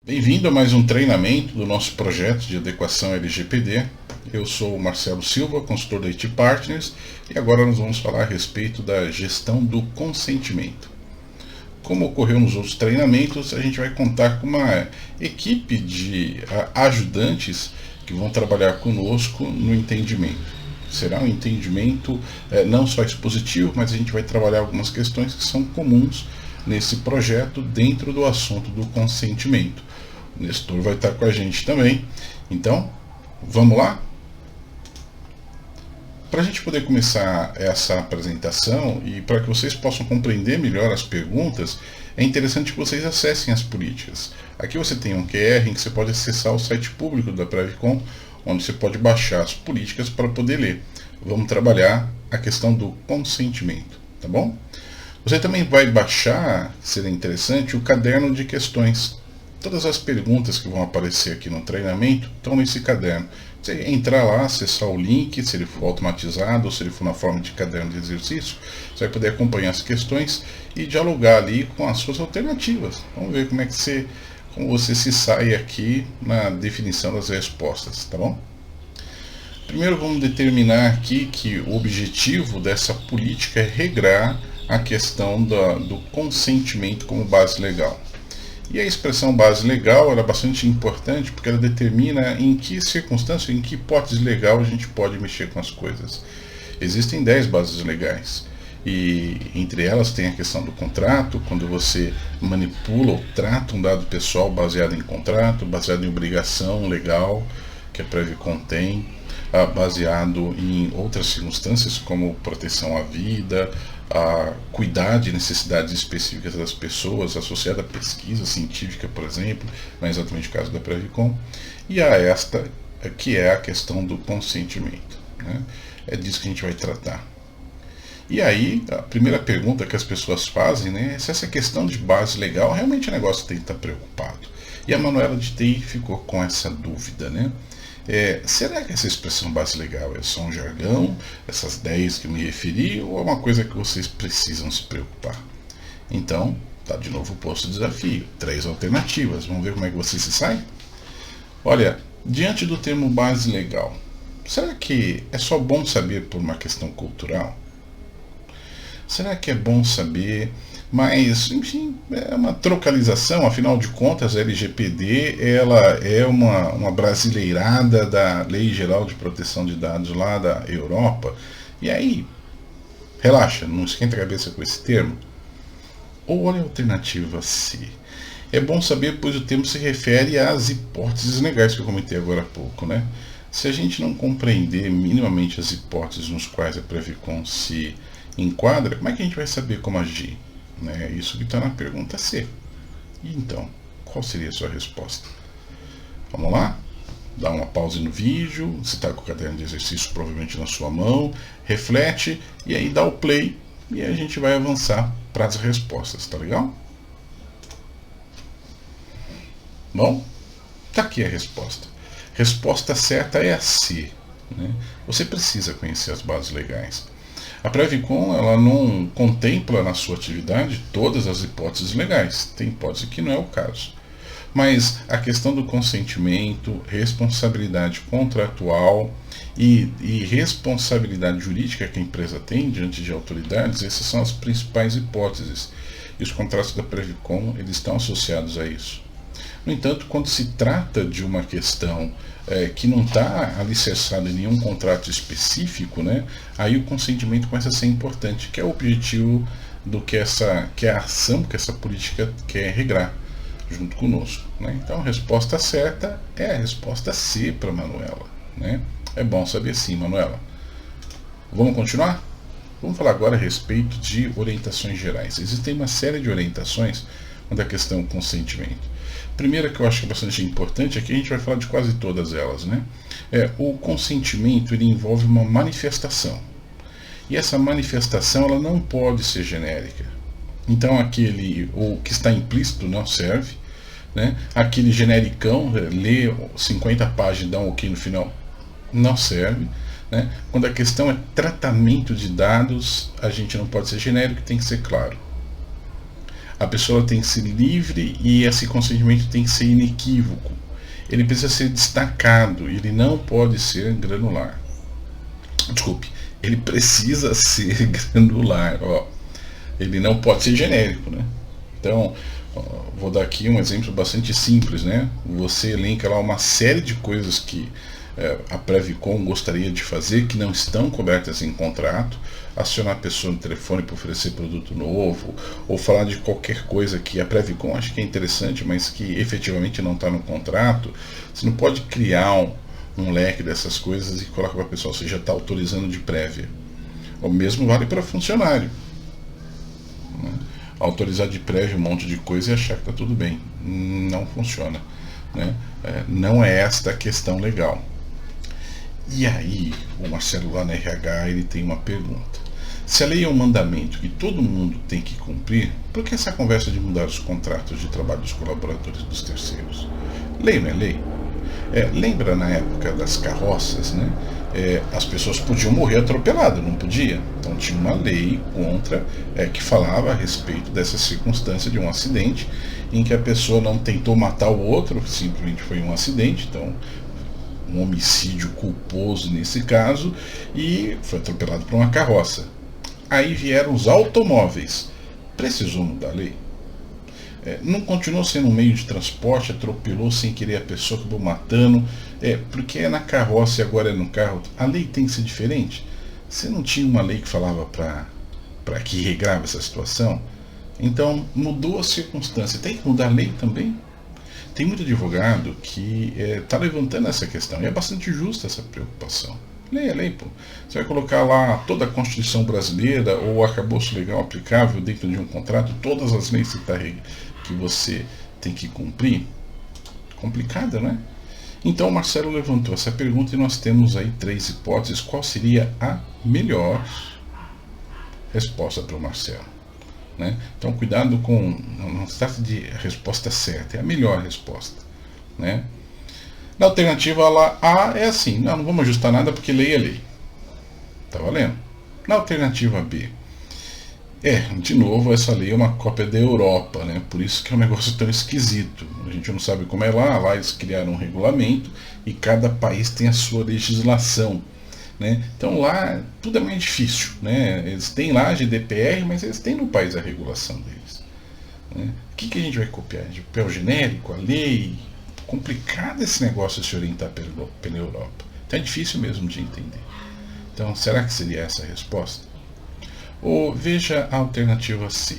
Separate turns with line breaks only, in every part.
Bem-vindo a mais um treinamento do nosso projeto de adequação LGPD. Eu sou o Marcelo Silva, consultor da IT Partners, e agora nós vamos falar a respeito da gestão do consentimento. Como ocorreu nos outros treinamentos, a gente vai contar com uma equipe de ajudantes que vão trabalhar conosco no entendimento. Será um entendimento não só expositivo, mas a gente vai trabalhar algumas questões que são comuns nesse projeto dentro do assunto do consentimento. O Nestor vai estar com a gente também. Então, vamos lá? Para a gente poder começar essa apresentação e para que vocês possam compreender melhor as perguntas, é interessante que vocês acessem as políticas. Aqui você tem um QR em que você pode acessar o site público da Previcon, onde você pode baixar as políticas para poder ler. Vamos trabalhar a questão do consentimento, tá bom? Você também vai baixar, seria interessante, o caderno de questões. Todas as perguntas que vão aparecer aqui no treinamento estão nesse caderno. Você entrar lá, acessar o link, se ele for automatizado ou se ele for na forma de caderno de exercício, você vai poder acompanhar as questões e dialogar ali com as suas alternativas. Vamos ver como você se sai aqui na definição das respostas, tá bom? Primeiro vamos determinar aqui que o objetivo dessa política é regrar a questão do consentimento como base legal. E a expressão base legal ela é bastante importante porque ela determina em que circunstância, em que hipótese legal a gente pode mexer com as coisas. Existem 10 bases legais e entre elas tem a questão do contrato, quando você manipula ou trata um dado pessoal baseado em contrato, baseado em obrigação legal que a Previcon tem, baseado em outras circunstâncias como proteção à vida, a cuidar de necessidades específicas das pessoas, associada à pesquisa científica, por exemplo, não é exatamente o caso da Previcon, e a esta, que é a questão do consentimento, né? É disso que a gente vai tratar. E aí, a primeira pergunta que as pessoas fazem, né, é se essa questão de base legal realmente é um negócio que tem que estar preocupado. E a Manuela de TI ficou com essa dúvida, né? Será que essa expressão base legal é só um jargão, essas 10 que eu me referi, ou é uma coisa que vocês precisam se preocupar? Então, tá de novo posto o desafio. 3 alternativas. Vamos ver como é que você se sai? Olha, diante do termo base legal, será que é só bom saber por uma questão cultural? Será que é bom saber? Mas, enfim, é uma trocalização, afinal de contas, a LGPD ela é uma brasileirada da Lei Geral de Proteção de Dados lá da Europa. E aí, relaxa, não esquenta a cabeça com esse termo. Ou olha a alternativa C. É bom saber, pois o termo se refere às hipóteses legais que eu comentei agora há pouco, né? Se a gente não compreender minimamente as hipóteses nos quais a Previcon se enquadra, como é que a gente vai saber como agir? É isso que está na pergunta C. E então, qual seria a sua resposta? Vamos lá? Dá uma pausa no vídeo, você está com o caderno de exercício provavelmente na sua mão, reflete e aí dá o play e a gente vai avançar para as respostas, tá legal? Bom, tá aqui a resposta. Resposta certa é a C, né? Você precisa conhecer as bases legais. A Previcon ela não contempla na sua atividade todas as hipóteses legais. Tem hipótese que não é o caso. Mas a questão do consentimento, responsabilidade contratual e responsabilidade jurídica que a empresa tem diante de autoridades, essas são as principais hipóteses. E os contratos da Previcon eles estão associados a isso. No entanto, quando se trata de uma questão que não está alicerçada em nenhum contrato específico, né, aí o consentimento começa a ser importante, que é o objetivo do que é a ação que essa política quer regrar junto conosco, né? Então a resposta certa é a resposta C para Manuela, né? É bom saber sim, Manuela. Vamos continuar? Vamos falar agora a respeito de orientações gerais. Existem uma série de orientações quando a questão do consentimento. Primeira que eu acho que é bastante importante, aqui a gente vai falar de quase todas elas, né? O consentimento ele envolve uma manifestação. E essa manifestação ela não pode ser genérica. Então o que está implícito não serve, né? Aquele genericão, lê 50 páginas e dá um ok no final, não serve, né? Quando a questão é tratamento de dados, a gente não pode ser genérico, tem que ser claro. A pessoa tem que ser livre e esse consentimento tem que ser inequívoco. Ele precisa ser destacado, ele não pode ser granular. Desculpe, ele precisa ser granular, ó. Ele não pode ser genérico, né? Então, vou dar aqui um exemplo bastante simples, né? Você elenca lá uma série de coisas que a Previcon gostaria de fazer que não estão cobertas em contrato, acionar a pessoa no telefone para oferecer produto novo, ou falar de qualquer coisa que a Previcon acha que é interessante, mas que efetivamente não está no contrato. Você não pode criar um leque dessas coisas e colocar para a pessoa, você já está autorizando de prévia. O mesmo vale para funcionário, né? Autorizar de prévia um monte de coisa e achar que está tudo bem. Não funciona, né? Não é esta a questão legal. E aí, o Marcelo lá na RH, ele tem uma pergunta. Se a lei é um mandamento que todo mundo tem que cumprir, por que essa conversa de mudar os contratos de trabalho dos colaboradores dos terceiros? Lei não é lei? Lembra na época das carroças, né? As pessoas podiam morrer atropeladas, não podia? Então tinha uma lei contra que falava a respeito dessa circunstância de um acidente em que a pessoa não tentou matar o outro, simplesmente foi um acidente, então um homicídio culposo nesse caso, e foi atropelado por uma carroça. Aí vieram os automóveis. Precisou mudar a lei? Não continuou sendo um meio de transporte, atropelou sem querer a pessoa, acabou matando, porque é na carroça e agora é no carro. A lei tem que ser diferente? Você não tinha uma lei que falava para que regrava essa situação? Então mudou a circunstância. Tem que mudar a lei também? Tem muito advogado que está levantando essa questão, e é bastante justa essa preocupação. Lei é lei, pô. Você vai colocar lá toda a Constituição brasileira ou o arcabouço legal aplicável dentro de um contrato, todas as leis que você tem que cumprir? Complicada, né? Então o Marcelo levantou essa pergunta e nós temos aí 3 hipóteses. Qual seria a melhor resposta para o Marcelo? Né? Então cuidado com, não se trata de a resposta certa, é a melhor resposta, né? Na alternativa A é assim, não vamos ajustar nada porque lei é lei, tá valendo? Na alternativa B, de novo, essa lei é uma cópia da Europa, né? Por isso que é um negócio tão esquisito, a gente não sabe como é lá eles criaram um regulamento e cada país tem a sua legislação, né? Então lá tudo é mais difícil, né? Eles têm lá a GDPR, mas eles têm no país a regulação deles, né? O que a gente vai copiar? De papel genérico, a lei? Complicado esse negócio de se orientar pela Europa. Então é difícil mesmo de entender. Então será que seria essa a resposta? Ou veja a alternativa C.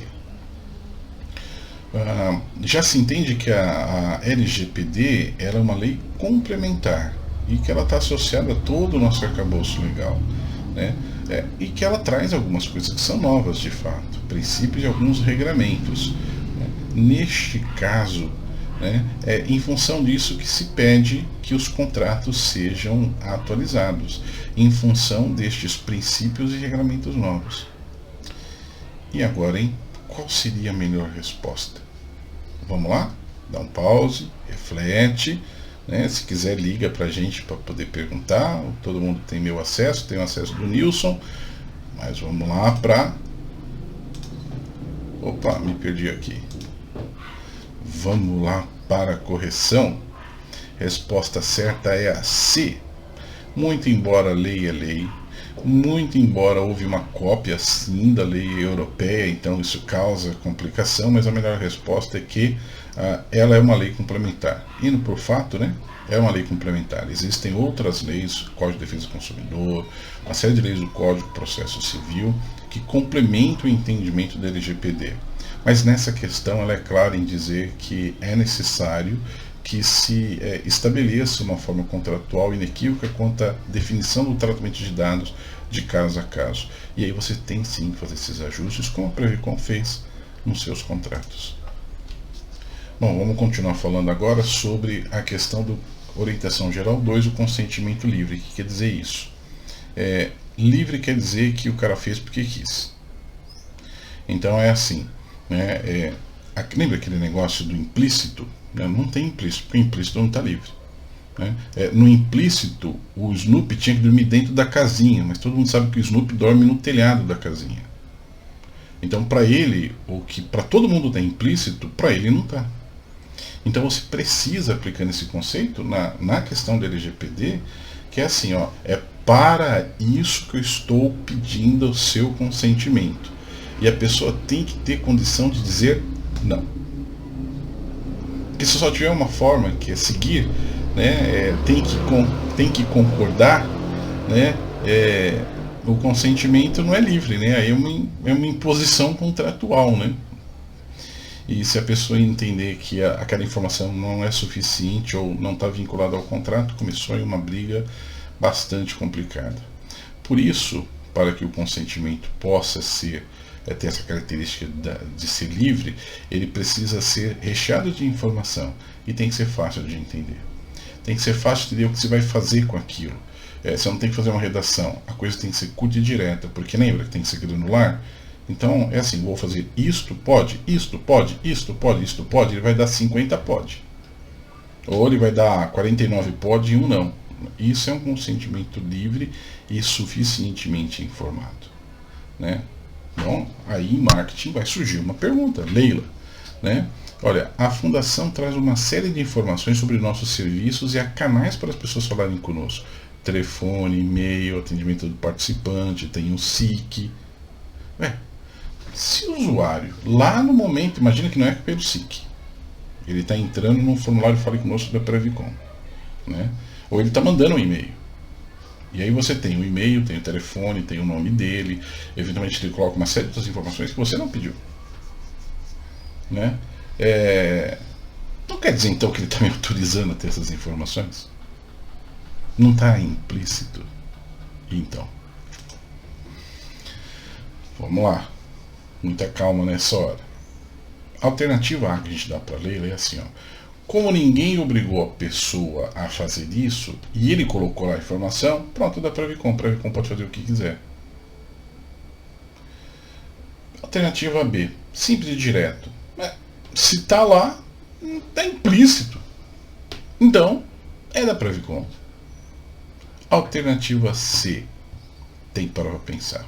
Já se entende que a LGPD era uma lei complementar e que ela está associada a todo o nosso arcabouço legal, né? E que ela traz algumas coisas que são novas de fato, princípios e alguns regramentos, né? Neste caso, né, em função disso que se pede que os contratos sejam atualizados, em função destes princípios e regramentos novos. E agora, hein? Qual seria a melhor resposta? Vamos lá? Dá um pause, reflete, né? Se quiser liga pra gente para poder perguntar. Todo mundo tem meu acesso, tem o acesso do Nilson, mas vamos lá para... Opa, me perdi aqui. Vamos lá para a correção. Resposta certa é a C. Muito embora a lei é lei, muito embora houve uma cópia sim da lei europeia, então isso causa complicação, mas a melhor resposta é que ela é uma lei complementar. Indo por fato, né? É uma lei complementar. Existem outras leis, Código de Defesa do Consumidor, uma série de leis do Código de Processo Civil, que complementam o entendimento da LGPD. Mas nessa questão ela é clara em dizer que é necessário que se estabeleça uma forma contratual inequívoca quanto à definição do tratamento de dados de caso a caso. E aí você tem sim que fazer esses ajustes, como a Previcon fez nos seus contratos. Bom, vamos continuar falando agora sobre a questão do Orientação Geral 2, o consentimento livre. O que quer dizer isso? Livre quer dizer que o cara fez porque quis. Então é assim, né? Lembra aquele negócio do implícito? Não tem implícito, porque o implícito não está livre, né? No implícito, o Snoopy tinha que dormir dentro da casinha, mas todo mundo sabe que o Snoopy dorme no telhado da casinha. Então, para ele, o que para todo mundo está implícito, para ele não está. Então, você precisa, aplicando esse conceito na questão do LGPD, que é assim, ó, é para isso que eu estou pedindo o seu consentimento. E a pessoa tem que ter condição de dizer não. Porque se só tiver uma forma, que é seguir, né, tem que concordar, né, o consentimento não é livre, né, aí é uma imposição contratual, né. E se a pessoa entender que aquela informação não é suficiente ou não está vinculada ao contrato, começou aí uma briga bastante complicada. Por isso, para que o consentimento possa ter essa característica de ser livre, ele precisa ser recheado de informação e tem que ser fácil de entender. Tem que ser fácil de entender o que você vai fazer com aquilo. Você não tem que fazer uma redação, a coisa tem que ser curta e direta, porque lembra que tem que ser granular? Então é assim, vou fazer isto pode, isto pode, isto pode, isto pode, ele vai dar 50 pode. Ou ele vai dar 49 pode e 1 não. Isso é um consentimento livre e suficientemente informado, né? Bom, aí em marketing vai surgir uma pergunta, Leila, né? Olha, a fundação traz uma série de informações sobre nossos serviços e há canais para as pessoas falarem conosco. Telefone, e-mail, atendimento do participante, tem o SIC. Se o usuário, lá no momento, imagina que não é pelo SIC, ele está entrando no formulário Fale Conosco da Previcon, né? Ou ele está mandando um e-mail. E aí você tem o e-mail, tem o telefone, tem o nome dele, eventualmente ele coloca uma série de outras informações que você não pediu, né? Não quer dizer então que ele está me autorizando a ter essas informações? Não está implícito? Então, vamos lá. Muita calma nessa hora. A alternativa A que a gente dá para Leila é assim, ó. Como ninguém obrigou a pessoa a fazer isso, e ele colocou lá a informação, pronto, dá para Previcon. Previcon pode fazer o que quiser. Alternativa B, simples e direto. Se está lá, está implícito. Então, é da Previcon. Alternativa C, tem para pensar.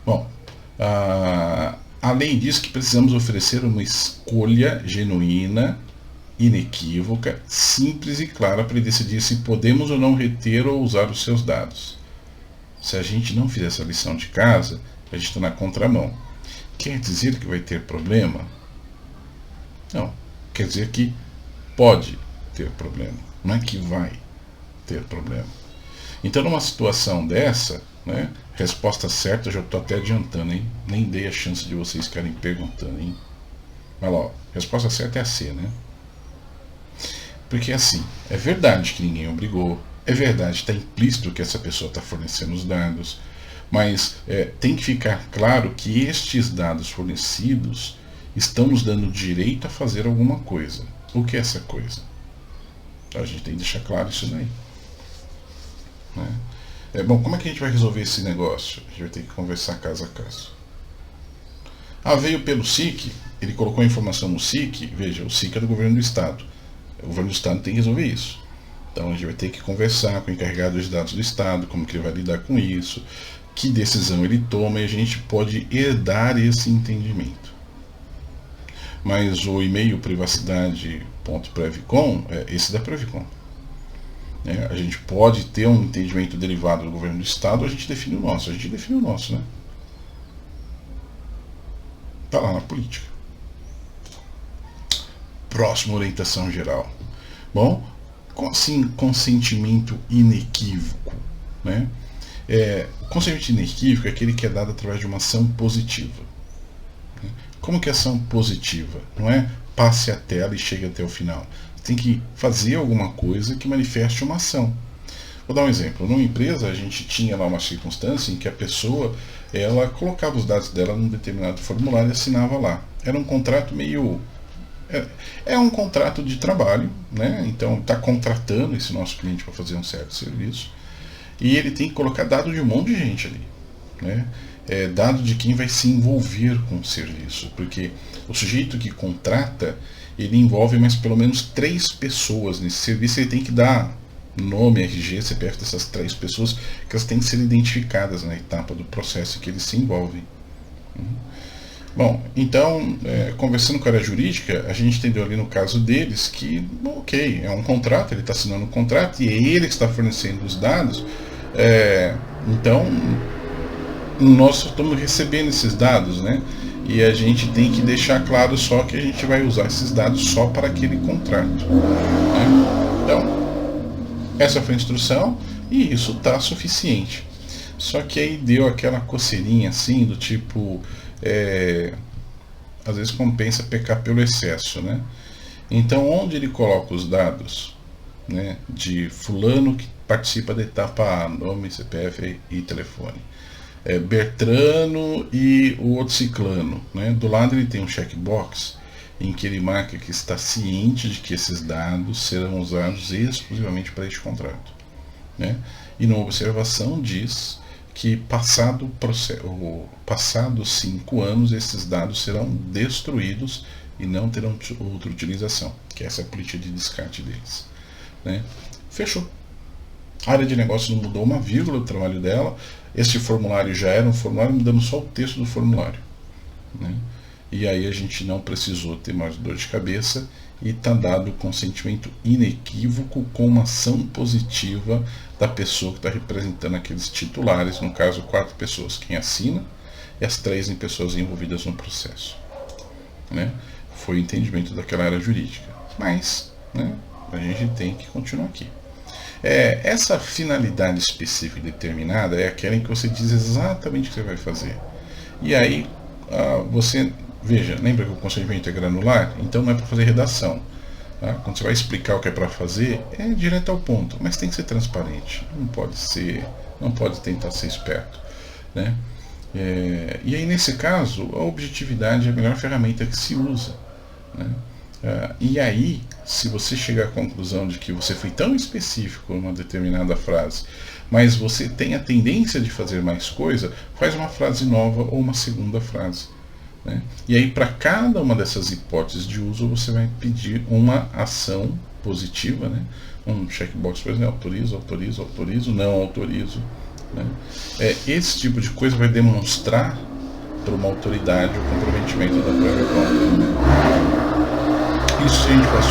Bom, a lei diz que precisamos oferecer uma escolha genuína, inequívoca, simples e clara para decidir se podemos ou não reter ou usar os seus dados. Se a gente não fizer essa lição de casa, a gente está na contramão. Quer dizer que vai ter problema? Não. Quer dizer que pode ter problema. Não é que vai ter problema. Então, numa situação dessa, né, resposta certa, eu já estou até adiantando, hein? Nem dei a chance de vocês ficarem perguntando, hein? Mas lá, ó, resposta certa é a C, né? Porque assim, é verdade que ninguém obrigou, é verdade, está implícito que essa pessoa está fornecendo os dados, mas tem que ficar claro que estes dados fornecidos estão nos dando direito a fazer alguma coisa. O que é essa coisa? A gente tem que deixar claro isso daí, né? Bom, como é que a gente vai resolver esse negócio? A gente vai ter que conversar caso a caso. Veio pelo SIC, ele colocou a informação no SIC, veja, o SIC é do governo do Estado. O governo do Estado tem que resolver isso. Então a gente vai ter que conversar com o encarregado dos dados do Estado, como que ele vai lidar com isso, que decisão ele toma, e a gente pode herdar esse entendimento. Mas o e-mail privacidade.previcon é esse da Previcon. A gente pode ter um entendimento derivado do governo do Estado, ou a gente define o nosso. A gente define o nosso, né? Está lá na política. Próxima orientação geral. Bom, assim, consentimento inequívoco, né? O consentimento inequívoco é aquele que é dado através de uma ação positiva. Como que é ação positiva? Não é passe a tela e chegue até o final. Você tem que fazer alguma coisa que manifeste uma ação. Vou dar um exemplo. Numa empresa, a gente tinha lá uma circunstância em que a pessoa, ela colocava os dados dela num determinado formulário e assinava lá. Era um contrato meio... É um contrato de trabalho, né? Então está contratando esse nosso cliente para fazer um certo serviço, e ele tem que colocar dado de um monte de gente ali, né? Dado de quem vai se envolver com o serviço, porque o sujeito que contrata, ele envolve mais pelo menos 3 pessoas nesse serviço, ele tem que dar nome, RG, CPF dessas 3 pessoas, que elas têm que ser identificadas na etapa do processo em que eles se envolvem. Bom, então, conversando com a área jurídica, a gente entendeu ali no caso deles que, ok, é um contrato, ele está assinando um contrato e é ele que está fornecendo os dados, então nós estamos recebendo esses dados, né? E a gente tem que deixar claro só que a gente vai usar esses dados só para aquele contrato, né? Então, essa foi a instrução e isso está suficiente. Só que aí deu aquela coceirinha assim, do tipo, às vezes compensa pecar pelo excesso, né? Então, onde ele coloca os dados, né, de fulano que participa da etapa A, nome, CPF e telefone, Bertrano e o outro ciclano, né? Do lado ele tem um checkbox em que ele marca que está ciente de que esses dados serão usados exclusivamente para este contrato, né? E na observação diz que passados 5 anos esses dados serão destruídos e não terão outra utilização, que essa é a política de descarte deles, né? Fechou. A área de negócio não mudou uma vírgula do trabalho dela. Esse formulário já era um formulário, mudamos só o texto do formulário, né? E aí a gente não precisou ter mais dor de cabeça e está dado o consentimento inequívoco com uma ação positiva da pessoa que está representando aqueles titulares, no caso 4 pessoas, quem assina e as 3 pessoas envolvidas no processo, né? Foi o entendimento daquela área jurídica, mas, né, a gente tem que continuar aqui. Essa finalidade específica e determinada é aquela em que você diz exatamente o que você vai fazer. E aí, você, veja, lembra que o consentimento é granular? Então não é para fazer redação. Tá? Quando você vai explicar o que é para fazer, é direto ao ponto, mas tem que ser transparente. Não pode tentar ser esperto, né? E aí, nesse caso, a objetividade é a melhor ferramenta que se usa, né? E aí, se você chegar à conclusão de que você foi tão específico em uma determinada frase, mas você tem a tendência de fazer mais coisa, faz uma frase nova ou uma segunda frase, né? E aí, para cada uma dessas hipóteses de uso, você vai pedir uma ação positiva, né? Um checkbox, por exemplo, autorizo, autorizo, autorizo, não autorizo, né? Esse tipo de coisa vai demonstrar para uma autoridade o comprometimento da própria conta. Isso a gente faz.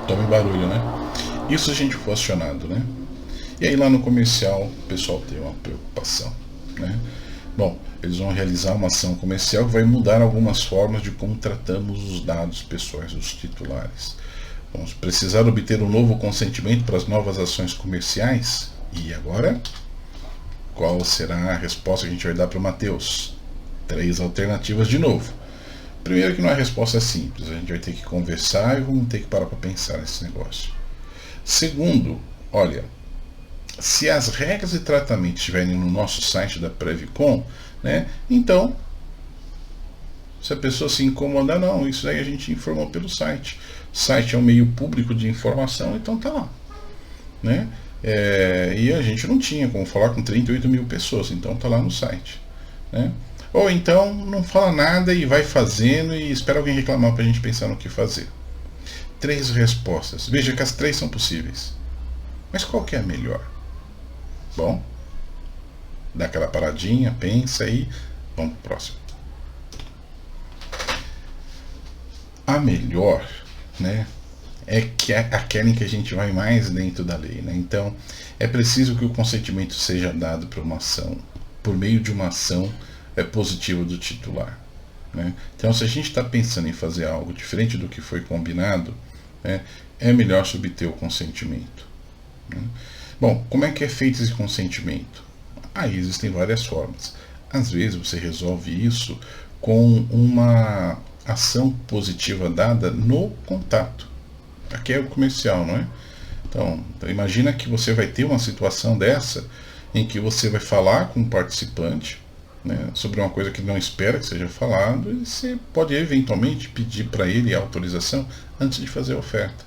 Tome barulho, né? Isso a gente foi acionado, né? E aí lá no comercial o pessoal tem uma preocupação, né? Bom, eles vão realizar uma ação comercial que vai mudar algumas formas de como tratamos os dados pessoais dos titulares. Vamos precisar obter um novo consentimento para as novas ações comerciais? E agora? Qual será a resposta que a gente vai dar para o Matheus? 3 alternativas de novo. Primeiro que não é resposta simples, a gente vai ter que conversar e vamos ter que parar para pensar nesse negócio. Segundo, olha, se as regras de tratamento estiverem no nosso site da Previcon, né, então, se a pessoa se incomodar, não, isso aí a gente informou pelo site. O site é um meio público de informação, então tá lá, né? E a gente não tinha como falar com 38 mil pessoas, então tá lá no site, né? Ou então não fala nada e vai fazendo e espera alguém reclamar para a gente pensar no que fazer. 3 respostas. Veja que as 3 são possíveis. Mas qual que é a melhor? Bom, dá aquela paradinha, pensa aí, vamos pro próximo. A melhor, né, é aquela em que a gente vai mais dentro da lei, né? Então, é preciso que o consentimento seja dado para uma ação, por meio de uma ação positiva do titular, né? Então, se a gente está pensando em fazer algo diferente do que foi combinado, né, é melhor se obter o consentimento, né? Bom, como é que é feito esse consentimento? Aí existem várias formas. Às vezes você resolve isso com uma ação positiva dada no contato. Aqui é o comercial, não é? Então, imagina que você vai ter uma situação dessa em que você vai falar com o participante, né, sobre uma coisa que não espera que seja falado, e você pode eventualmente pedir para ele a autorização antes de fazer a oferta.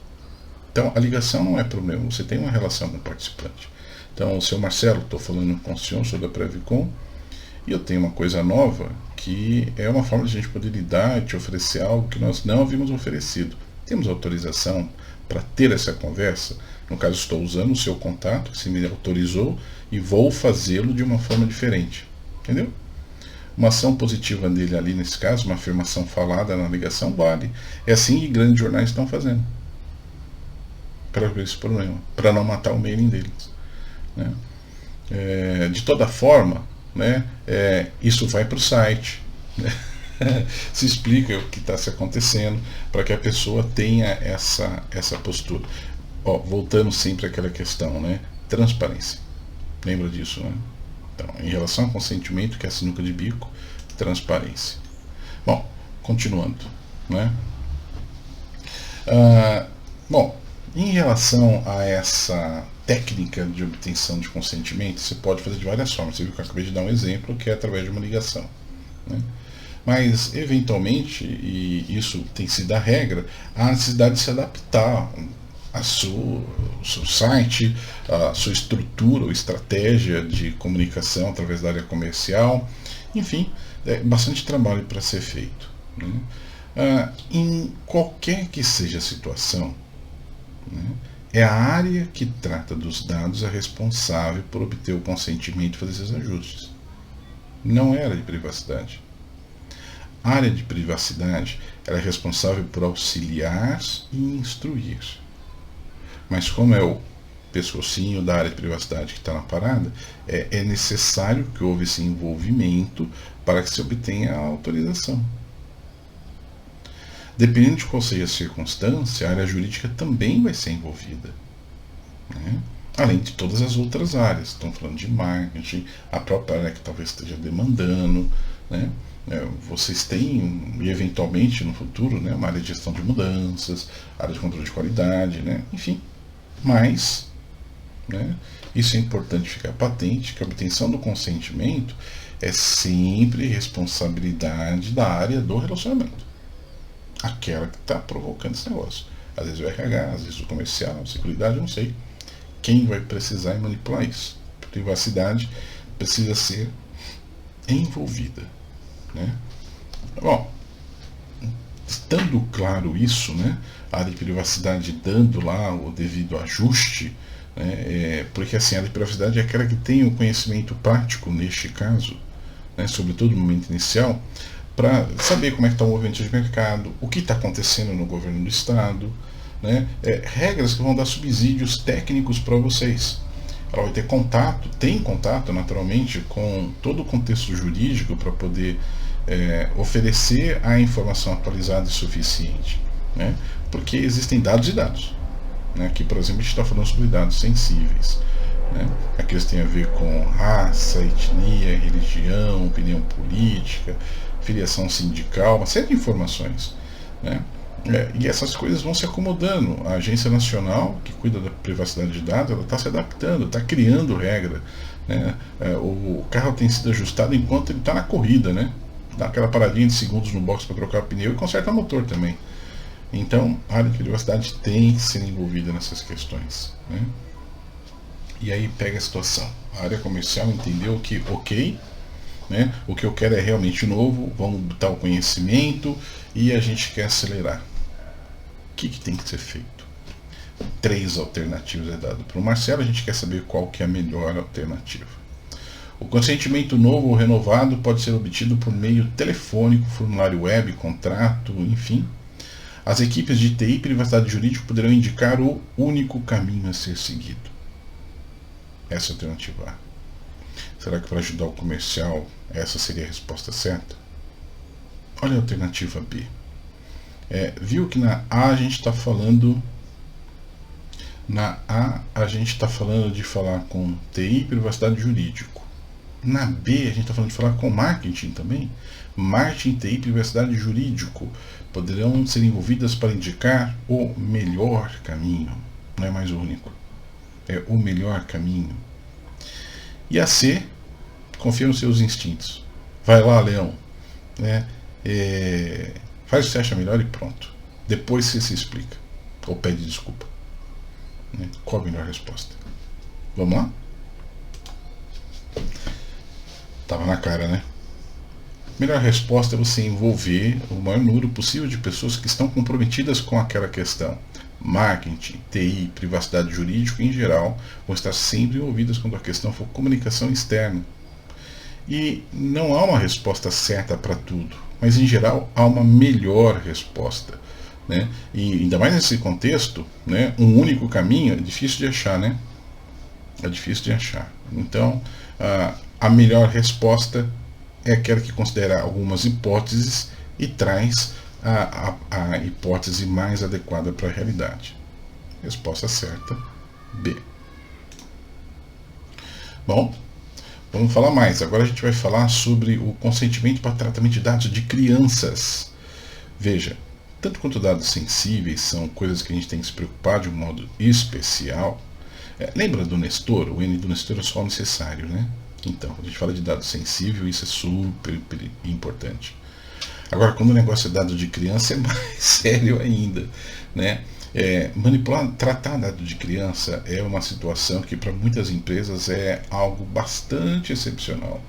Então, a ligação não é problema, você tem uma relação com o participante. Então, o seu Marcelo, estou falando com o senhor sobre a Previcon, e eu tenho uma coisa nova, que é uma forma de a gente poder lidar e te oferecer algo que nós não havíamos oferecido. Temos autorização para ter essa conversa? No caso, estou usando o seu contato, que se me autorizou, e vou fazê-lo de uma forma diferente. Entendeu? Uma ação positiva dele ali, nesse caso, uma afirmação falada na ligação, vale. É assim que grandes jornais estão fazendo. Para ver esse problema. Para não matar o mailing deles. Né? De toda forma, né, isso vai para o site. Né? Se explica o que está se acontecendo para que a pessoa tenha essa postura. Voltando sempre àquela questão, né? Transparência. Lembra disso, né? Então, em relação ao consentimento, que é a sinuca de bico, transparência. Bom, continuando, né? Bom, em relação a essa técnica de obtenção de consentimento, você pode fazer de várias formas. Você viu que eu acabei de dar um exemplo, que é através de uma ligação, né? Mas, eventualmente, e isso tem sido a regra, há a necessidade de se adaptar o seu site, a sua estrutura ou estratégia de comunicação através da área comercial. Enfim, bastante trabalho para ser feito, né? Em qualquer que seja a situação, né, é a área que trata dos dados a responsável por obter o consentimento e fazer esses ajustes. Não é a área de privacidade. A área de privacidade ela é responsável por auxiliar e instruir. Mas como é o pescocinho da área de privacidade que está na parada, é necessário que houve esse envolvimento para que se obtenha a autorização. Dependendo de qual seja a circunstância, a área jurídica também vai ser envolvida, né? Além de todas as outras áreas. Estão falando de marketing, a própria área que talvez esteja demandando, né? Vocês têm, eventualmente no futuro, né, uma área de gestão de mudanças, área de controle de qualidade, né? Enfim. Mas, né, isso é importante ficar patente, que a obtenção do consentimento é sempre responsabilidade da área do relacionamento. Aquela que está provocando esse negócio. Às vezes o RH, às vezes o comercial, seguridade, eu não sei. Quem vai precisar manipular isso? Privacidade precisa ser envolvida, né? Bom, estando claro isso, né, a área de privacidade dando lá o devido ajuste, né, porque assim, a área de privacidade é aquela que tem o conhecimento prático neste caso, né, sobretudo no momento inicial, para saber como é que está o movimento de mercado, o que está acontecendo no governo do estado, né, regras que vão dar subsídios técnicos para vocês. Ela vai ter contato, tem contato naturalmente com todo o contexto jurídico para poder oferecer a informação atualizada e suficiente, né, porque existem dados e dados, né. Aqui, por exemplo, a gente está falando sobre dados sensíveis, né, aqueles que têm a ver com raça, etnia, religião, opinião política, filiação sindical, uma série de informações, né? E essas coisas vão se acomodando. A Agência Nacional, que cuida da privacidade de dados, ela está se adaptando, está criando regra, né? O carro tem sido ajustado enquanto ele está na corrida, né? Dá aquela paradinha de segundos no box para trocar o pneu e conserta o motor também. Então, a área de privacidade tem que ser envolvida nessas questões, né? E aí pega a situação. A área comercial entendeu que, ok, né, o que eu quero é realmente novo, vamos botar o conhecimento e a gente quer acelerar. O que tem que ser feito? 3 alternativas é dado para o Marcelo, a gente quer saber qual que é a melhor alternativa. O consentimento novo ou renovado pode ser obtido por meio telefônico, formulário web, contrato, enfim. As equipes de TI e privacidade jurídica poderão indicar o único caminho a ser seguido. Essa é a alternativa A. Será que para ajudar o comercial essa seria a resposta certa? Olha a alternativa B. Viu que na A a gente está falando. Na A a gente está falando de falar com TI e privacidade jurídico. Na B a gente está falando de falar com marketing também. Marketing, TI e privacidade jurídico poderão ser envolvidas para indicar o melhor caminho. Não é mais o único. É o melhor caminho. E a C, confia nos seus instintos. Vai lá, Leão, né? Faz o que você acha melhor e pronto. Depois você se explica. Ou pede desculpa, né? Qual a melhor resposta? Vamos lá? Tava na cara, né? Melhor resposta é você envolver o maior número possível de pessoas que estão comprometidas com aquela questão. Marketing, TI, privacidade jurídica em geral vão estar sempre envolvidas quando a questão for comunicação externa. E não há uma resposta certa para tudo, mas em geral há uma melhor resposta. Né? E ainda mais nesse contexto, né, um único caminho é difícil de achar, né? É difícil de achar. Então, a melhor resposta é aquela que considera algumas hipóteses e traz a hipótese mais adequada para a realidade. Resposta certa, B. Bom, vamos falar mais. Agora a gente vai falar sobre o consentimento para tratamento de dados de crianças. Veja, tanto quanto dados sensíveis são coisas que a gente tem que se preocupar de um modo especial. Lembra do Nestor? O N do Nestor é só necessário, né? Então, a gente fala de dado sensível, isso é super importante. Agora, quando o negócio é dado de criança, é mais sério ainda, né? Tratar dado de criança é uma situação que para muitas empresas é algo bastante excepcional.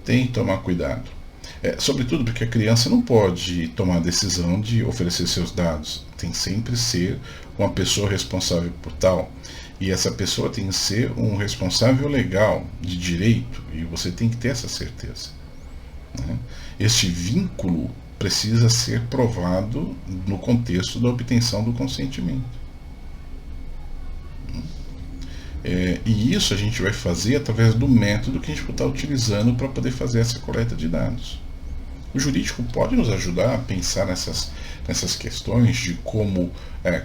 Tem que tomar cuidado. Sobretudo porque a criança não pode tomar a decisão de oferecer seus dados. Tem sempre ser uma pessoa responsável por tal. E essa pessoa tem que ser um responsável legal, de direito, e você tem que ter essa certeza. Né? Este vínculo precisa ser provado no contexto da obtenção do consentimento. E isso a gente vai fazer através do método que a gente está utilizando para poder fazer essa coleta de dados. O jurídico pode nos ajudar a pensar nessas questões de como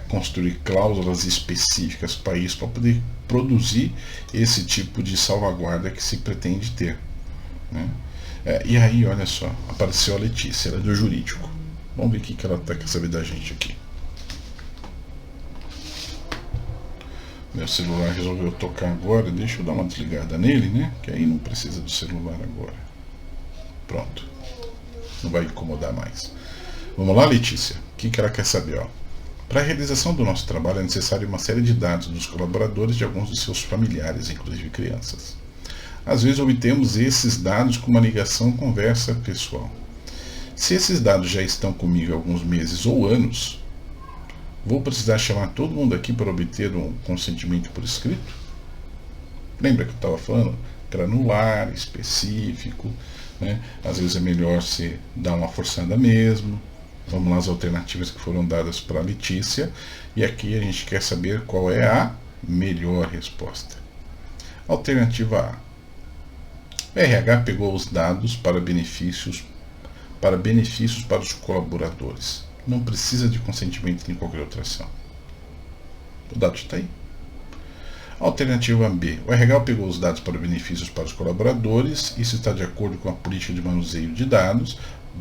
construir cláusulas específicas para isso, para poder produzir esse tipo de salvaguarda que se pretende ter. Né? E aí, olha só, apareceu a Letícia, ela é do jurídico. Vamos ver o que ela quer saber da gente aqui. Meu celular resolveu tocar agora, deixa eu dar uma desligada nele, né? Que aí não precisa do celular agora. Pronto. Não vai incomodar mais. Vamos lá, Letícia. O que ela quer saber? Para a realização do nosso trabalho é necessário uma série de dados dos colaboradores e de alguns dos seus familiares, inclusive crianças. Às vezes obtemos esses dados com uma ligação conversa pessoal. Se esses dados já estão comigo há alguns meses ou anos, vou precisar chamar todo mundo aqui para obter um consentimento por escrito? Lembra que eu estava falando? Granular, específico, né? Às vezes é melhor se dar uma forçada mesmo. Vamos lá as alternativas que foram dadas para a Letícia. E aqui a gente quer saber qual é a melhor resposta. Alternativa A. O RH pegou os dados para benefícios para os colaboradores. Não precisa de consentimento em qualquer outra ação. O dado está aí. Alternativa B. O RH pegou os dados para benefícios para os colaboradores. Isso está de acordo com a política de manuseio de dados.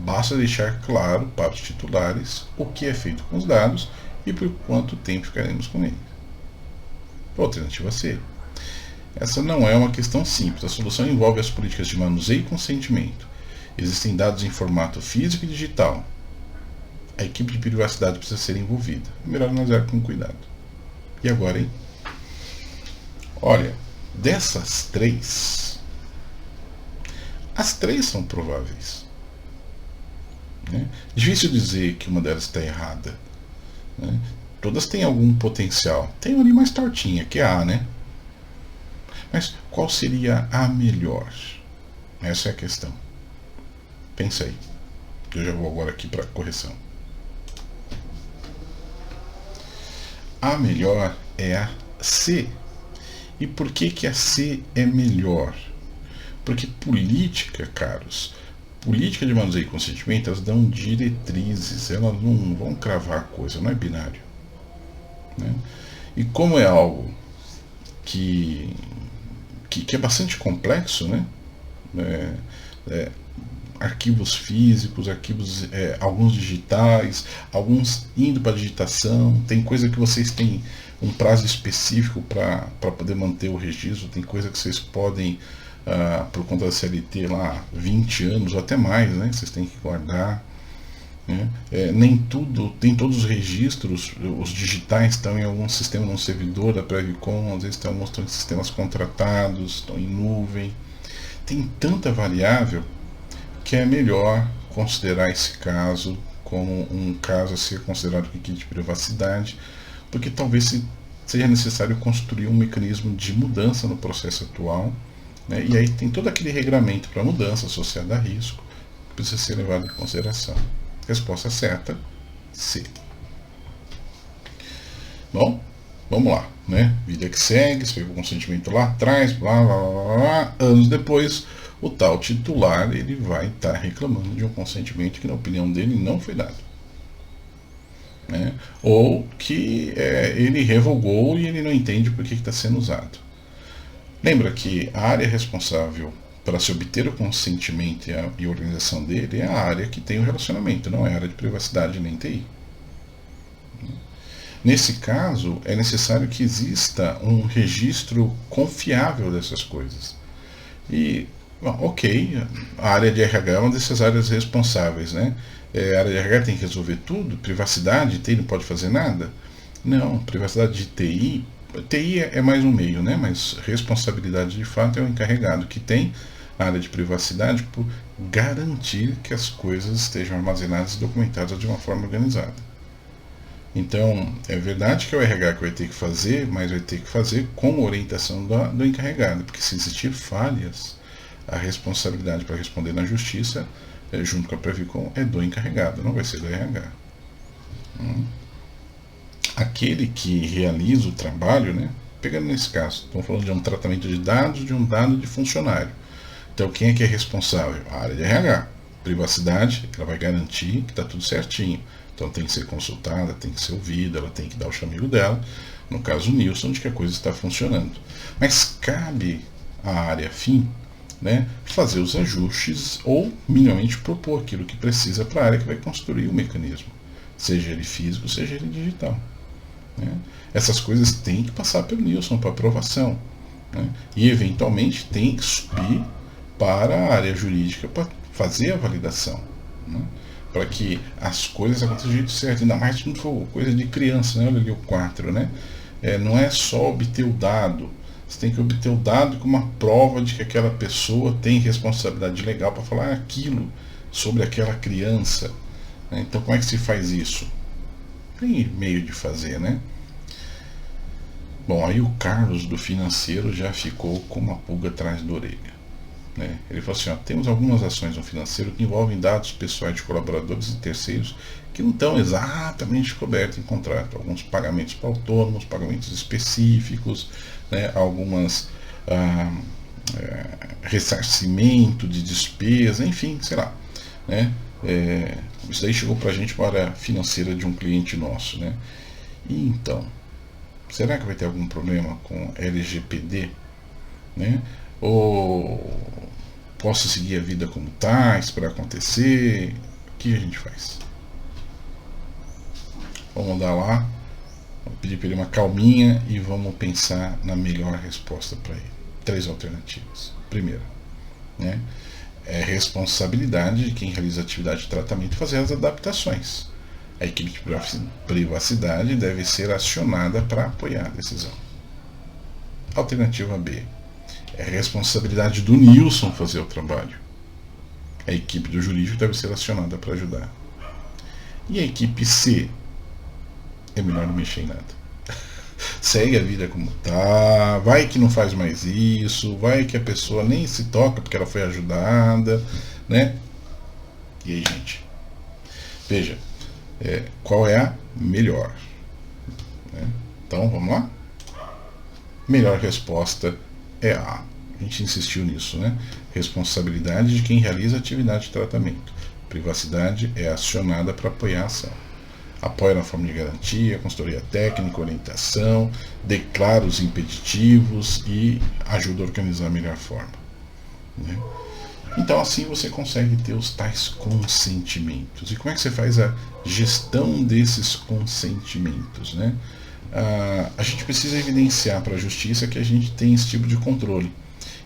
Basta deixar claro para os titulares o que é feito com os dados e por quanto tempo ficaremos com eles. Alternativa C. Essa não é uma questão simples. A solução envolve as políticas de manuseio e consentimento. Existem dados em formato físico e digital. A equipe de privacidade precisa ser envolvida. É melhor analisar com cuidado. E agora, hein? Olha, dessas três, as três são prováveis. Né? Difícil dizer que uma delas está errada. Né? Todas têm algum potencial. Tem uma ali mais tortinha, que é a A, né? Mas qual seria a melhor? Essa é a questão. Pensa aí. Eu já vou agora aqui para a correção. A melhor é a C. E por que a C é melhor? Porque política, caros, política de manuseio e consentimento, elas dão diretrizes, elas não vão cravar a coisa, não é binário. Né? E como é algo que é bastante complexo, né? Arquivos físicos, arquivos, alguns digitais, alguns indo para digitação, tem coisa que vocês têm um prazo específico para poder manter o registro, tem coisa que vocês podem, por conta da CLT, lá 20 anos ou até mais, né? Vocês têm que guardar. Né? Nem todos os registros, os digitais estão em algum sistema, num servidor da Previcom, às vezes alguns estão em sistemas contratados, estão em nuvem. Tem tanta variável que é melhor considerar esse caso como um caso a ser considerado requinte de privacidade, porque talvez seja necessário construir um mecanismo de mudança no processo atual, né? E aí tem todo aquele regramento para mudança associada a risco que precisa ser levado em consideração. Resposta certa, C. Bom, vamos lá, né? Vida que segue, você pegou o consentimento lá atrás, blá, blá, blá, blá. Anos depois, o tal titular ele vai estar reclamando de um consentimento que, na opinião dele, não foi dado. Né? Ou que ele revogou e ele não entende por que está sendo usado. Lembra que a área responsável para se obter o consentimento e a organização dele é a área que tem o relacionamento, não é a área de privacidade nem TI. Nesse caso, é necessário que exista um registro confiável dessas coisas. E, ok, a área de RH é uma dessas áreas responsáveis, né? A área de RH tem que resolver tudo? Privacidade, TI não pode fazer nada? Não, privacidade de TI é mais um meio, né? Mas responsabilidade de fato é o encarregado que tem a área de privacidade por garantir que as coisas estejam armazenadas e documentadas de uma forma organizada. Então, é verdade que é o RH que vai ter que fazer, mas vai ter que fazer com orientação do encarregado, porque se existir falhas, a responsabilidade para responder na justiça, junto com a Previcom, é do encarregado, não vai ser do RH. Aquele que realiza o trabalho, né, pegando nesse caso, estamos falando de um tratamento de dados, de um dado de funcionário. Então, quem é que é responsável? A área de RH. Privacidade, ela vai garantir que está tudo certinho. Então tem que ser consultada, tem que ser ouvida, ela tem que dar o chamego dela, no caso o Nilson, de que a coisa está funcionando. Mas cabe à área fim, né, fazer os ajustes ou minimamente propor aquilo que precisa para a área que vai construir o mecanismo, seja ele físico, seja ele digital. Né? Essas coisas têm que passar pelo Nilson para aprovação, né? E eventualmente tem que subir para a área jurídica para fazer a validação, né? Para que as coisas aconteçam do jeito certo, ainda mais quando for coisa de criança, né? Olha ali o 4, né? Não é só obter o dado, você tem que obter o dado como uma prova de que aquela pessoa tem responsabilidade legal para falar aquilo sobre aquela criança, né? Então como é que se faz isso? Tem meio de fazer, né? Bom, aí o Carlos do financeiro já ficou com uma pulga atrás da orelha. Né? Ele falou assim, temos algumas ações no financeiro que envolvem dados pessoais de colaboradores e terceiros que não estão exatamente cobertos em contrato. Alguns pagamentos para autônomos, pagamentos específicos, né? Algumas ressarcimento de despesa, enfim, sei lá. Né? Isso daí chegou para a gente, para a área financeira de um cliente nosso. Né? E então, será que vai ter algum problema com LGPD? Né? Ou posso seguir a vida como está, esperar acontecer? O que a gente faz? Vamos dar lá, vou pedir para ele uma calminha e vamos pensar na melhor resposta para ele. 3 alternativas. Primeira, né, é responsabilidade de quem realiza a atividade de tratamento fazer as adaptações. A equipe de privacidade deve ser acionada para apoiar a decisão. Alternativa B, é responsabilidade do Nilson fazer o trabalho. A equipe do jurídico deve ser acionada para ajudar. E a equipe C, é melhor não mexer em nada. Segue a vida como tá, vai que não faz mais isso, vai que a pessoa nem se toca porque ela foi ajudada, né? E aí, gente? Veja, qual é a melhor? Né? Então, vamos lá? Melhor resposta é A. A gente insistiu nisso, né? Responsabilidade de quem realiza a atividade de tratamento. Privacidade é acionada para apoiar a ação. Apoia na forma de garantia, consultoria técnica, orientação, declara os impeditivos e ajuda a organizar a melhor forma. Né? Então assim você consegue ter os tais consentimentos. E como é que você faz a gestão desses consentimentos? Né? A gente precisa evidenciar para a justiça que a gente tem esse tipo de controle.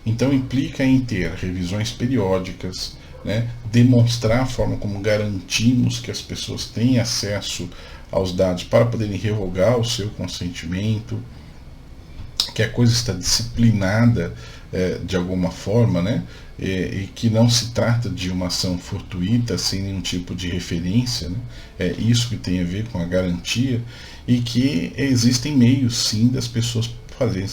Então implica em ter revisões periódicas, né, demonstrar a forma como garantimos que as pessoas têm acesso aos dados para poderem revogar o seu consentimento, que a coisa está disciplinada de alguma forma, né? E que não se trata de uma ação fortuita, sem nenhum tipo de referência, né? É isso que tem a ver com a garantia, e que existem meios, sim, das pessoas fazerem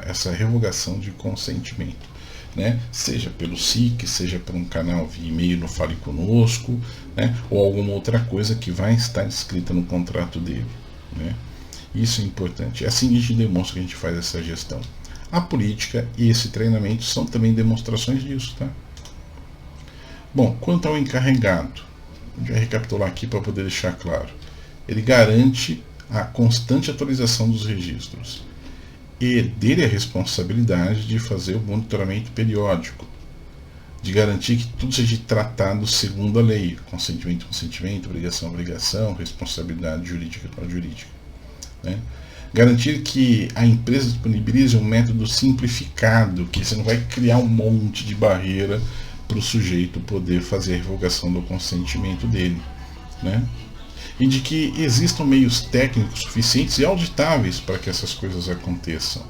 essa revogação de consentimento, né? Seja pelo SIC, seja por um canal via e-mail no Fale Conosco, né? Ou alguma outra coisa que vai estar escrita no contrato dele, né? Isso é importante. É assim que a gente demonstra que a gente faz essa gestão. A política e esse treinamento são também demonstrações disso, tá? Bom, quanto ao encarregado, a gente vai recapitular aqui para poder deixar claro. Ele garante a constante atualização dos registros e dele a responsabilidade de fazer o monitoramento periódico, de garantir que tudo seja tratado segundo a lei, consentimento, obrigação, responsabilidade jurídica, né? Garantir que a empresa disponibilize um método simplificado, que você não vai criar um monte de barreira para o sujeito poder fazer a revogação do consentimento dele, né? E de que existam meios técnicos suficientes e auditáveis para que essas coisas aconteçam,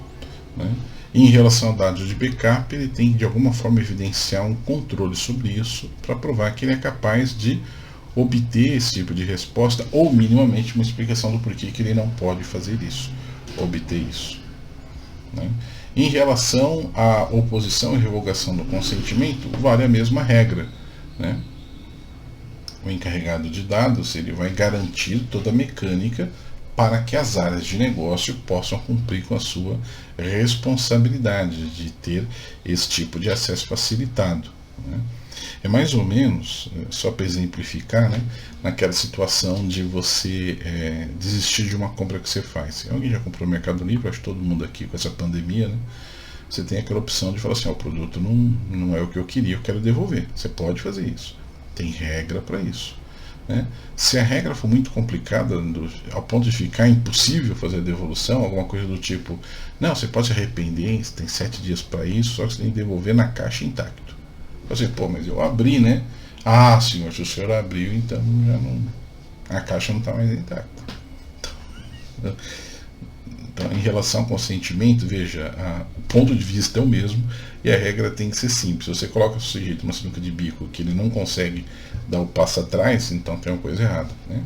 né? E em relação a dados de backup, ele tem de alguma forma evidenciar um controle sobre isso para provar que ele é capaz de obter esse tipo de resposta, ou minimamente uma explicação do porquê que ele não pode fazer isso, obter isso, né? Em relação à oposição e revogação do consentimento, vale a mesma regra, né? O encarregado de dados, ele vai garantir toda a mecânica para que as áreas de negócio possam cumprir com a sua responsabilidade de ter esse tipo de acesso facilitado, né? É mais ou menos, só para exemplificar, né, naquela situação de você desistir de uma compra que você faz. Alguém já comprou no Mercado Livre? Acho que todo mundo aqui com essa pandemia, né? Você tem aquela opção de falar assim, o produto não é o que eu queria, eu quero devolver. Você pode fazer isso. Tem regra para isso, né? Se a regra for muito complicada, ao ponto de ficar impossível fazer a devolução, alguma coisa do tipo, não, você pode se arrepender, você tem 7 dias para isso, só que você tem que devolver na caixa intacto. Você, pô, mas eu abri, né? Ah, senhor, se o senhor abriu, então já não, a caixa não está mais intacta. Então, em relação ao consentimento, veja, o ponto de vista é o mesmo e a regra tem que ser simples. Se você coloca o sujeito numa sinuca de bico que ele não consegue dar o passo atrás, então tem uma coisa errada, né?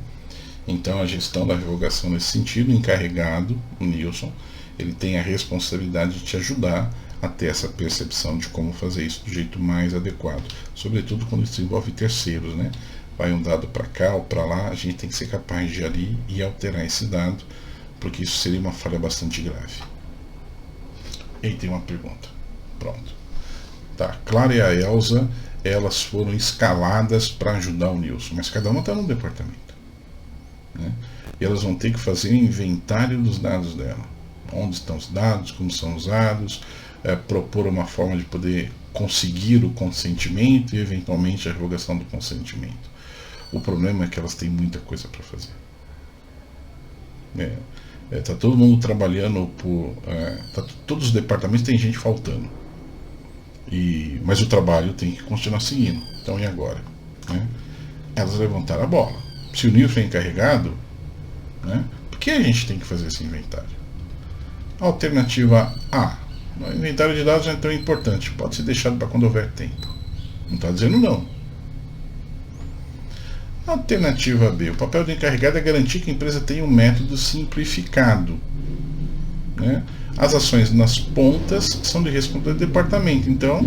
Então, a gestão da revogação nesse sentido, o encarregado, o Nilson, ele tem a responsabilidade de te ajudar a ter essa percepção de como fazer isso do jeito mais adequado, sobretudo quando isso envolve terceiros, né? Vai um dado para cá ou para lá, a gente tem que ser capaz de ir ali e alterar esse dado, porque isso seria uma falha bastante grave. E aí tem uma pergunta. Pronto. Tá, Clara e a Elza, elas foram escaladas para ajudar o Nilson, mas cada uma está num departamento, né? E elas vão ter que fazer o inventário dos dados dela. Onde estão os dados, como são usados, propor uma forma de poder conseguir o consentimento e eventualmente a revogação do consentimento. O problema é que elas têm muita coisa para fazer. Tá todo mundo trabalhando todos os departamentos tem gente faltando. Mas o trabalho tem que continuar seguindo. Então, e agora, né? Elas levantaram a bola. Se o Nilson é encarregado, né, por que a gente tem que fazer esse inventário? Alternativa A: o inventário de dados não é tão importante, pode ser deixado para quando houver tempo. Não está dizendo não. Alternativa B: o papel do encarregado é garantir que a empresa tenha um método simplificado, né? As ações nas pontas são de responsabilidade do departamento, então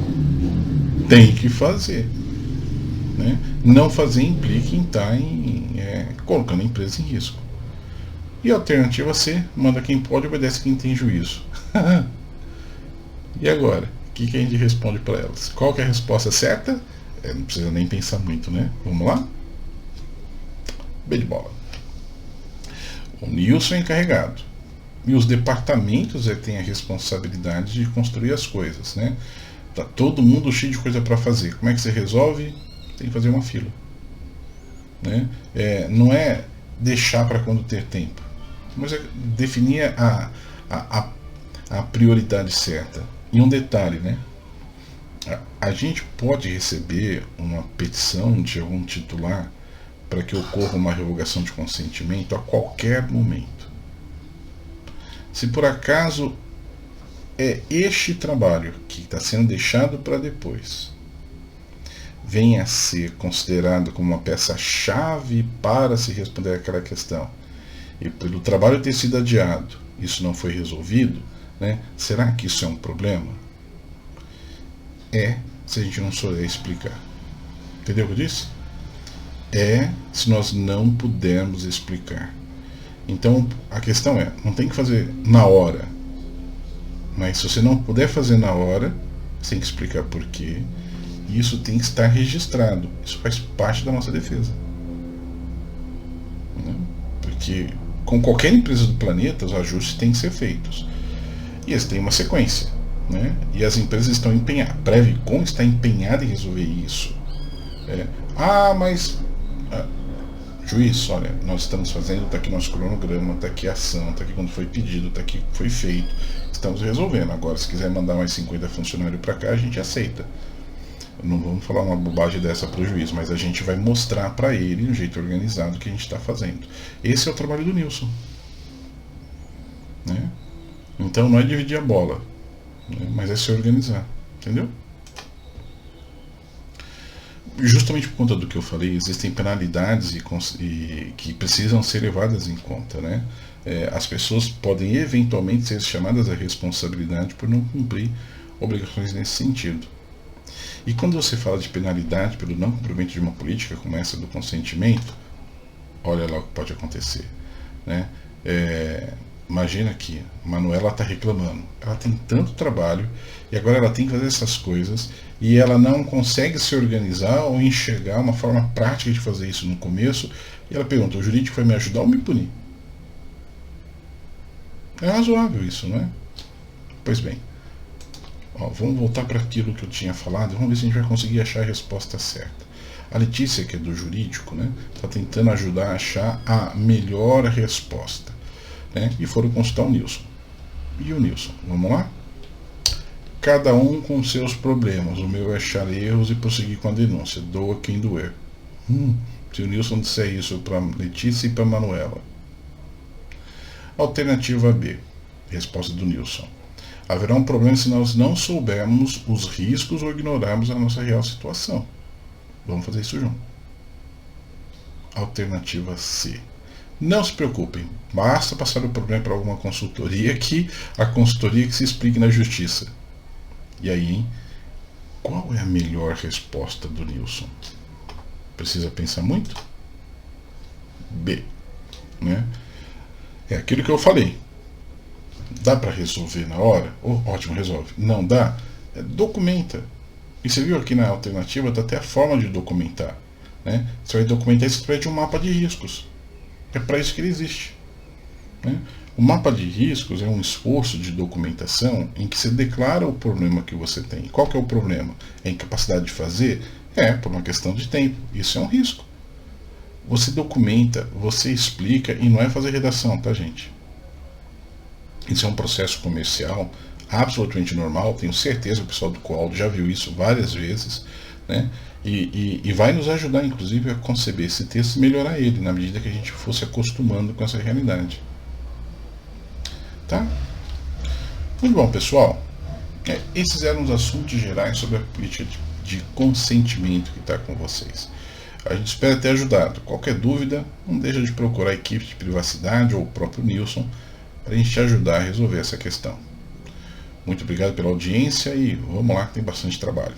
tem que fazer, né? Não fazer implica em estar colocando a empresa em risco. E a alternativa C: manda quem pode, obedece quem tem juízo. E agora? O que a gente responde para elas? Qual que é a resposta certa? Não precisa nem pensar muito, né? Vamos lá? B de bola. O Nilson é encarregado. E os departamentos têm a responsabilidade de construir as coisas, né? Tá todo mundo cheio de coisa para fazer. Como é que você resolve? Tem que fazer uma fila, né? Não é deixar para quando ter tempo, mas é definir a prioridade certa. E um detalhe, né? A gente pode receber uma petição de algum titular para que ocorra uma revogação de consentimento a qualquer momento. Se por acaso é este trabalho que está sendo deixado para depois venha a ser considerado como uma peça-chave para se responder aquela questão, e pelo trabalho ter sido adiado, isso não foi resolvido, né? Será que isso é um problema? Se a gente não souber explicar. Entendeu o que eu disse? Se nós não pudermos explicar. Então a questão não tem que fazer na hora. Mas se você não puder fazer na hora, você tem que explicar por quê. E isso tem que estar registrado. Isso faz parte da nossa defesa. Porque com qualquer empresa do planeta, os ajustes têm que ser feitos. E eles têm uma sequência. Né? E as empresas estão empenhadas. A Previcon está empenhada em resolver isso. Juiz, olha, nós estamos fazendo, está aqui nosso cronograma, está aqui a ação, está aqui quando foi pedido, está aqui foi feito. Estamos resolvendo. Agora, se quiser mandar mais 50 funcionários para cá, a gente aceita. Não vamos falar uma bobagem dessa para o juiz, mas a gente vai mostrar para ele, de um jeito organizado, o que a gente está fazendo. Esse é o trabalho do Nilson. Né? Então não é dividir a bola, né? Mas é se organizar. Entendeu? Justamente por conta do que eu falei, existem penalidades que precisam ser levadas em conta, né? As pessoas podem eventualmente ser chamadas à responsabilidade por não cumprir obrigações nesse sentido. E quando você fala de penalidade pelo não cumprimento de uma política como essa do consentimento, olha lá o que pode acontecer, né? Imagina que a Manuela está reclamando, ela tem tanto trabalho e agora ela tem que fazer essas coisas e ela não consegue se organizar ou enxergar uma forma prática de fazer isso no começo, e ela pergunta: o jurídico vai me ajudar ou me punir? É razoável isso, não é? Pois bem, vamos voltar para aquilo que eu tinha falado, vamos ver se a gente vai conseguir achar a resposta certa. A Letícia, que é do jurídico, né, está tentando ajudar a achar a melhor resposta, né, e foram consultar o Nilson. E o Nilson, vamos lá? Cada um com seus problemas. O meu é achar erros e prosseguir com a denúncia. Doa quem doer. Se o Nilson disser isso para Letícia e para Manuela. Alternativa B. Resposta do Nilson: haverá um problema se nós não soubermos os riscos ou ignorarmos a nossa real situação. Vamos fazer isso junto. Alternativa C: não se preocupem, basta passar o problema para alguma consultoria, que a consultoria que se explique na justiça. E aí, hein? Qual é a melhor resposta do Nilson? Precisa pensar muito? B, né? É aquilo que eu falei. Dá para resolver na hora? Ótimo, resolve. Não dá? Documenta. E você viu aqui na alternativa, está até a forma de documentar, né? Você vai documentar isso através de um mapa de riscos. É para isso que ele existe, né? O mapa de riscos é um esforço de documentação em que você declara o problema que você tem. Qual que é o problema? É a incapacidade de fazer? Por uma questão de tempo. Isso é um risco. Você documenta, você explica, e não é fazer redação, tá, gente? Isso é um processo comercial absolutamente normal. Tenho certeza que o pessoal do Coaldo já viu isso várias vezes, né? E vai nos ajudar, inclusive, a conceber esse texto e melhorar ele, na medida que a gente fosse acostumando com essa realidade. Tá? Muito bom, pessoal. Esses eram os assuntos gerais sobre a política de consentimento que está com vocês. A gente espera ter ajudado. Qualquer dúvida, não deixa de procurar a equipe de privacidade ou o próprio Nilson para a gente te ajudar a resolver essa questão. Muito obrigado pela audiência e vamos lá que tem bastante trabalho.